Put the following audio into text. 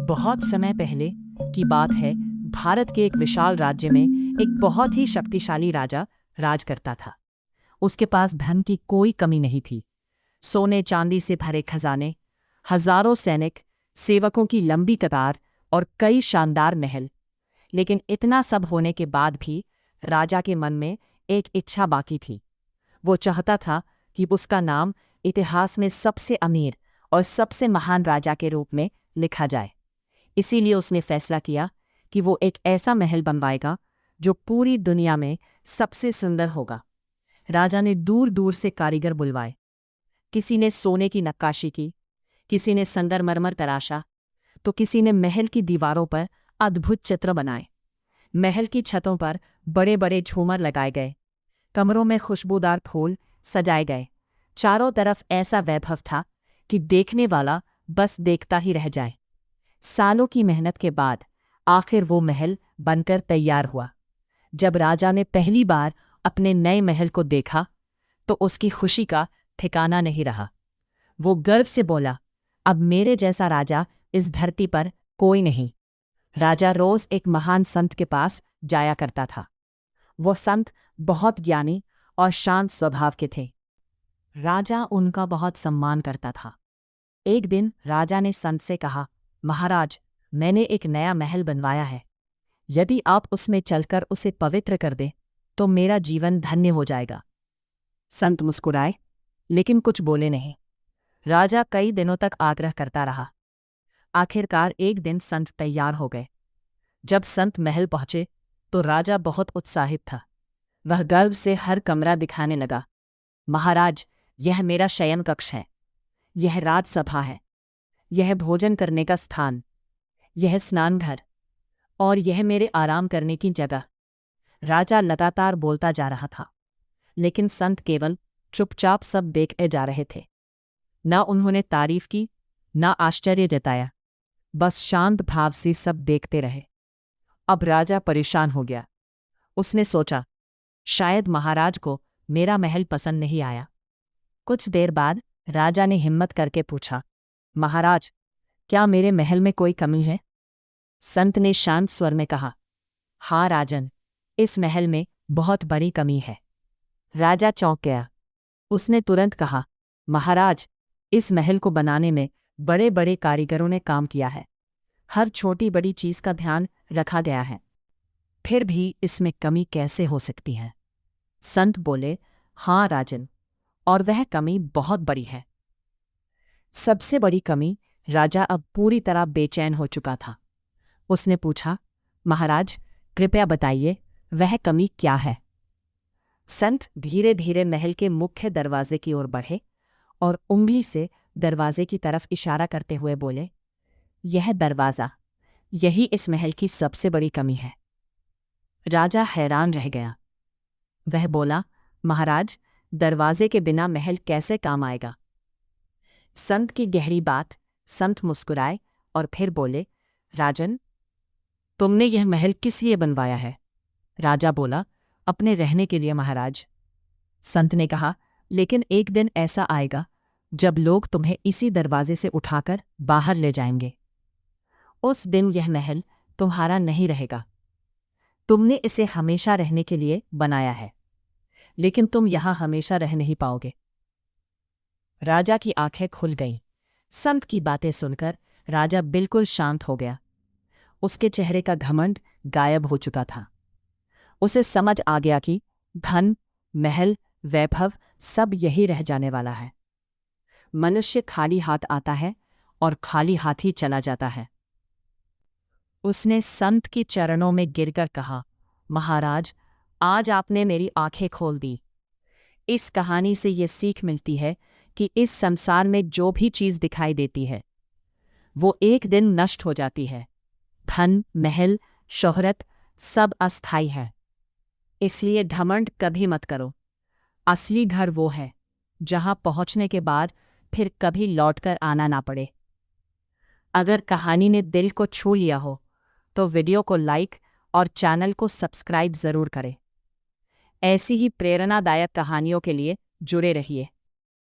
बहुत समय पहले की बात है। भारत के एक विशाल राज्य में एक बहुत ही शक्तिशाली राजा राज करता था। उसके पास धन की कोई कमी नहीं थी। सोने चांदी से भरे खजाने, हजारों सैनिक, सेवकों की लंबी कतार और कई शानदार महल। लेकिन इतना सब होने के बाद भी राजा के मन में एक इच्छा बाकी थी। वो चाहता था कि उसका नाम इतिहास में सबसे अमीर और सबसे महान राजा के रूप में लिखा जाए। इसीलिए उसने फैसला किया कि वो एक ऐसा महल बनवाएगा जो पूरी दुनिया में सबसे सुंदर होगा। राजा ने दूर दूर से कारीगर बुलवाए। किसी ने सोने की नक्काशी की, किसी ने संगमरमर तराशा, तो किसी ने महल की दीवारों पर अद्भुत चित्र बनाए। महल की छतों पर बड़े बड़े झूमर लगाए गए, कमरों में खुशबूदार फूल सजाए गए। चारों तरफ ऐसा वैभव था कि देखने वाला बस देखता ही रह जाए। सालों की मेहनत के बाद आखिर वो महल बनकर तैयार हुआ। जब राजा ने पहली बार अपने नए महल को देखा तो उसकी खुशी का ठिकाना नहीं रहा। वो गर्व से बोला, अब मेरे जैसा राजा इस धरती पर कोई नहीं। राजा रोज एक महान संत के पास जाया करता था। वो संत बहुत ज्ञानी और शांत स्वभाव के थे। राजा उनका बहुत सम्मान करता था। एक दिन राजा ने संत से कहा, महाराज, मैंने एक नया महल बनवाया है। यदि आप उसमें चलकर उसे पवित्र कर दें तो मेरा जीवन धन्य हो जाएगा। संत मुस्कुराए, लेकिन कुछ बोले नहीं। राजा कई दिनों तक आग्रह करता रहा। आखिरकार एक दिन संत तैयार हो गए। जब संत महल पहुंचे तो राजा बहुत उत्साहित था। वह गर्व से हर कमरा दिखाने लगा। महाराज, यह मेरा शयन कक्ष है, यह राजसभा है, यह भोजन करने का स्थान, यह स्नान घर और यह मेरे आराम करने की जगह। राजा लगातार बोलता जा रहा था, लेकिन संत केवल चुपचाप सब देखे जा रहे थे। न उन्होंने तारीफ की, न आश्चर्य जताया, बस शांत भाव से सब देखते रहे। अब राजा परेशान हो गया। उसने सोचा, शायद महाराज को मेरा महल पसंद नहीं आया। कुछ देर बाद राजा ने हिम्मत करके पूछा, महाराज, क्या मेरे महल में कोई कमी है? संत ने शांत स्वर में कहा, हाँ राजन, इस महल में बहुत बड़ी कमी है। राजा चौंक गया। उसने तुरंत कहा, महाराज, इस महल को बनाने में बड़े बड़े कारीगरों ने काम किया है। हर छोटी बड़ी चीज का ध्यान रखा गया है, फिर भी इसमें कमी कैसे हो सकती है? संत बोले, हाँ राजन, और वह कमी बहुत बड़ी है। सबसे बड़ी कमी, राजा अब पूरी तरह बेचैन हो चुका था। उसने पूछा, महाराज, कृपया बताइए, वह कमी क्या है? संत धीरे धीरे महल के मुख्य दरवाजे की ओर बढ़े और उंगली से दरवाजे की तरफ इशारा करते हुए बोले, यह दरवाज़ा, यही इस महल की सबसे बड़ी कमी है। राजा हैरान रह गया। वह बोला, महाराज, दरवाजे के बिना महल कैसे काम आएगा? संत की गहरी बात। संत मुस्कुराए और फिर बोले, राजन, तुमने यह महल किस लिए बनवाया है? राजा बोला, अपने रहने के लिए महाराज। संत ने कहा, लेकिन एक दिन ऐसा आएगा जब लोग तुम्हें इसी दरवाजे से उठाकर बाहर ले जाएंगे। उस दिन यह महल तुम्हारा नहीं रहेगा। तुमने इसे हमेशा रहने के लिए बनाया है, लेकिन तुम यहां हमेशा रह नहीं पाओगे। राजा की आंखें खुल गईं। संत की बातें सुनकर राजा बिल्कुल शांत हो गया। उसके चेहरे का घमंड गायब हो चुका था। उसे समझ आ गया कि धन, महल, वैभव सब यही रह जाने वाला है। मनुष्य खाली हाथ आता है और खाली हाथ ही चला जाता है। उसने संत की चरणों में गिरकर कहा, महाराज, आज आपने मेरी आंखें खोल दी। इस कहानी से ये सीख मिलती है कि इस संसार में जो भी चीज़ दिखाई देती है वो एक दिन नष्ट हो जाती है। धन, महल, शोहरत सब अस्थायी है। इसलिए घमंड कभी मत करो। असली घर वो है जहां पहुंचने के बाद फिर कभी लौटकर आना ना पड़े। अगर कहानी ने दिल को छू लिया हो तो वीडियो को लाइक और चैनल को सब्सक्राइब ज़रूर करें। ऐसी ही प्रेरणादायक कहानियों के लिए जुड़े रहिए।